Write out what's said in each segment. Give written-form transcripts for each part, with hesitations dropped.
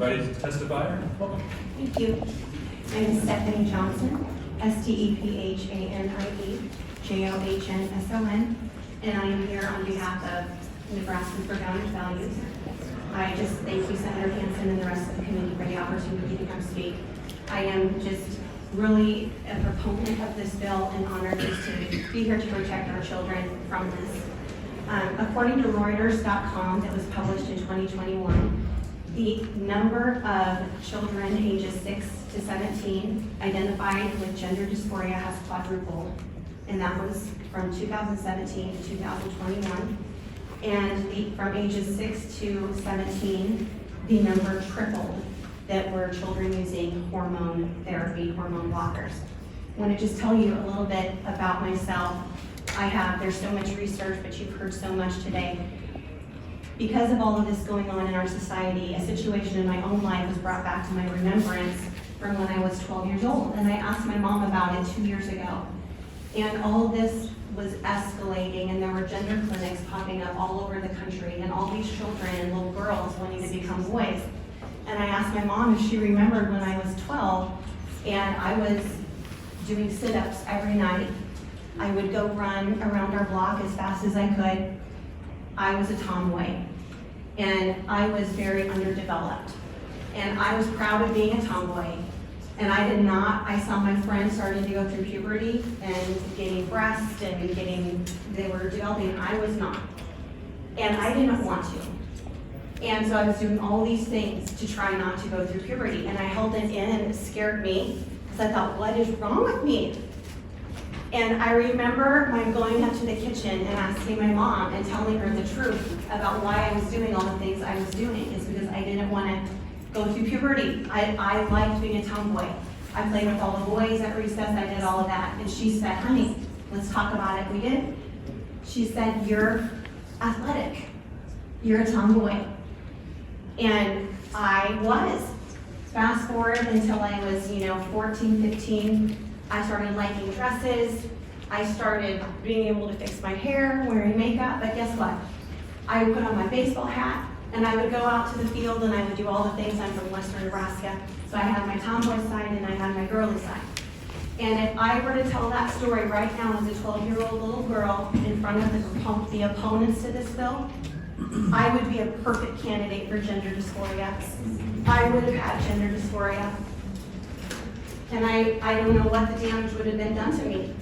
invited to testify. Welcome. Thank you. My name is Stephanie Johnson, STEPHANIE, JOHNSON, and I am here on behalf of Nebraska for Founders Values. I just thank you, Senator Hansen, and the rest of the committee for the opportunity to come speak. I am just really a proponent of this bill and honored just to be here to protect our children from this. According to Reuters.com, that was published in 2021, the number of children ages 6 to 17 identified with gender dysphoria has quadrupled, and that was from 2017 to 2021. And from ages 6 to 17, the number tripled that were children using hormone therapy, hormone blockers. I want to just tell you a little bit about myself. There's so much research, but you've heard so much today. Because of all of this going on in our society, a situation in my own life was brought back to my remembrance from when I was 12 years old. And I asked my mom about it 2 years ago. And all of this was escalating, and there were gender clinics popping up all over the country, and all these children and little girls wanting to become boys. And I asked my mom if she remembered when I was 12, and I was doing sit-ups every night. I would go run around our block as fast as I could. I was a tomboy, and I was very underdeveloped. And I was proud of being a tomboy. And I saw my friends starting to go through puberty and getting breasts and they were developing. I was not. And I didn't want to. And so I was doing all these things to try not to go through puberty. And I held it in, and it scared me because I thought, what is wrong with me? And I remember going up to the kitchen and asking my mom and telling her the truth about why I was doing all the things I was doing is because I didn't want to go through puberty. I liked being a tomboy. I played with all the boys at recess, I did all of that. And she said, honey, let's talk about it. We did. She said, you're athletic. You're a tomboy. And I was. Fast forward until I was, 14, 15, I started liking dresses. I started being able to fix my hair, wearing makeup, but guess what? I would put on my baseball hat, and I would go out to the field and I would do all the things. I'm from Western Nebraska, so I had my tomboy side and I had my girly side. And if I were to tell that story right now as a 12-year-old little girl in front of the opponents to this bill, I would be a perfect candidate for gender dysphoria. I would have had gender dysphoria. And I don't know what the damage would have been done to me.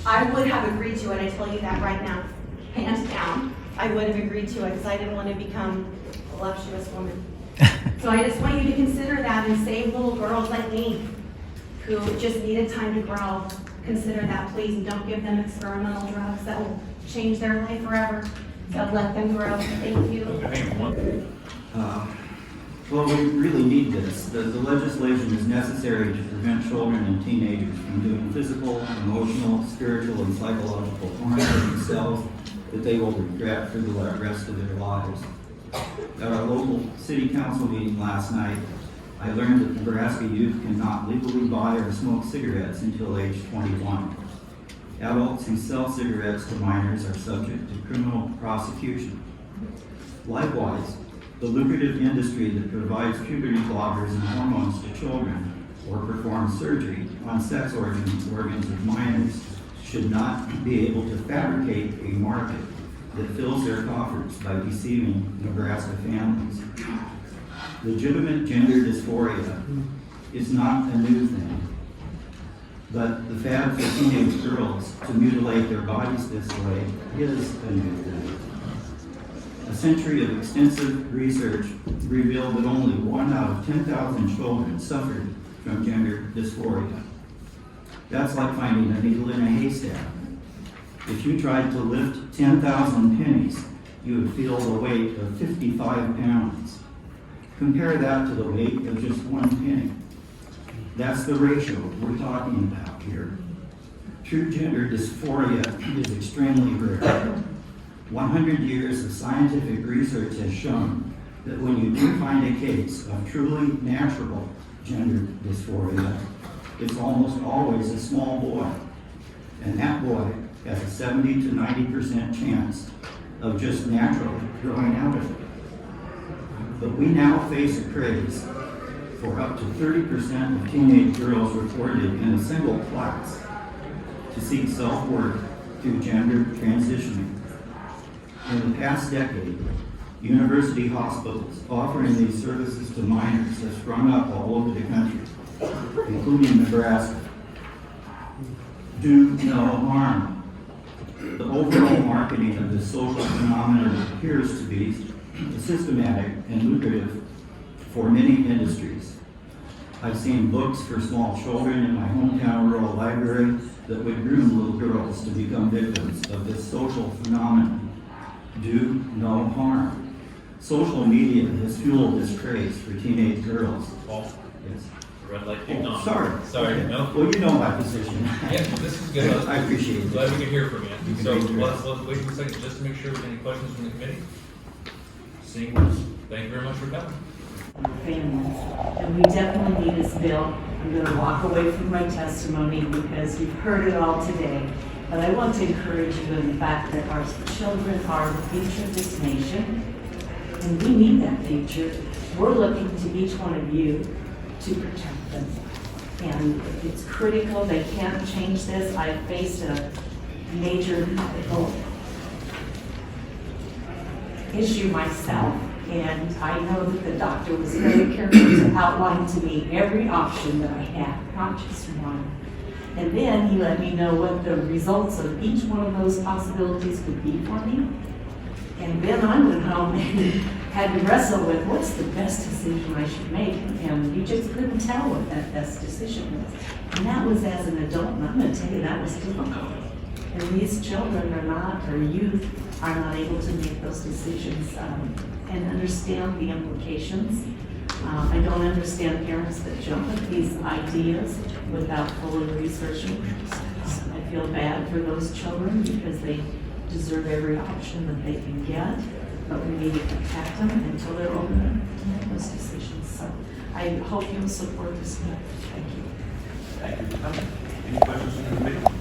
I would have agreed to it, I tell you that right now. Hands down, I would have agreed to it because I didn't want to become a voluptuous woman. So I just want you to consider that and save little girls like me who just needed time to grow. Consider that, please, and don't give them experimental drugs that will change their life forever. So let them grow. Thank you. Well, we really need this. The legislation is necessary to prevent children and teenagers from doing physical, emotional, spiritual, and psychological harm to themselves that they will regret for the rest of their lives. At our local city council meeting last night, I learned that Nebraska youth cannot legally buy or smoke cigarettes until age 21. Adults who sell cigarettes to minors are subject to criminal prosecution. Likewise, the lucrative industry that provides puberty blockers and hormones to children or performs surgery on sex organs of minors should not be able to fabricate a market that fills their coffers by deceiving Nebraska families. Legitimate gender dysphoria is not a new thing, but the fad for teenage girls to mutilate their bodies this way is a new thing. A century of extensive research revealed that only 1 out of 10,000 children suffered from gender dysphoria. That's like finding a needle in a haystack. If you tried to lift 10,000 pennies, you would feel the weight of 55 pounds. Compare that to the weight of just 1 penny. That's the ratio we're talking about here. True gender dysphoria is extremely rare. 100 years of scientific research has shown that when you do find a case of truly natural gender dysphoria, it's almost always a small boy. And that boy has a 70 to 90% chance of just naturally growing out of it. But we now face a craze for up to 30% of teenage girls reported in a single class to seek self-worth through gender transitioning. In the past decade, university hospitals offering these services to minors have sprung up all over the country, including Nebraska. Do no harm. The overall marketing of this social phenomenon appears to be systematic and lucrative for many industries. I've seen books for small children in my hometown rural library that would groom little girls to become victims of this social phenomenon. Do no harm. Social media has fueled this craze for teenage girls. Paul, Yes. red light kicked on. Sorry. Sorry, Okay. no. Well, you know my position. Yeah, this is good. I appreciate it. Glad we could hear from You you. can So read through it. let's wait a second just to make sure there's any questions from the committee. Seeing none, thank you very much for coming. Families. And we definitely need this bill. I'm going to walk away from my testimony because you've heard it all today. But I want to encourage you in the fact that our children are the future of this nation. And we need that future. We're looking to each one of you to protect them. And it's critical. They can't change this. I faced a major issue myself. And I know that the doctor was very careful to outline to me every option that I had, not just one. And then he let me know what the results of each one of those possibilities would be for me. And then I went home and had to wrestle with what's the best decision I should make. And you just couldn't tell what that best decision was. And that was as an adult, and I'm gonna tell you, that was difficult. And these children are not, or youth are not able to make those decisions and understand the implications. I don't understand parents that jump at these ideas without fully researching. I feel bad for those children because they deserve every option that they can get, but we need to protect them until they're old enough to make those decisions. So I hope you'll support this bill. Thank you. Thank you for coming. Any questions from the committee?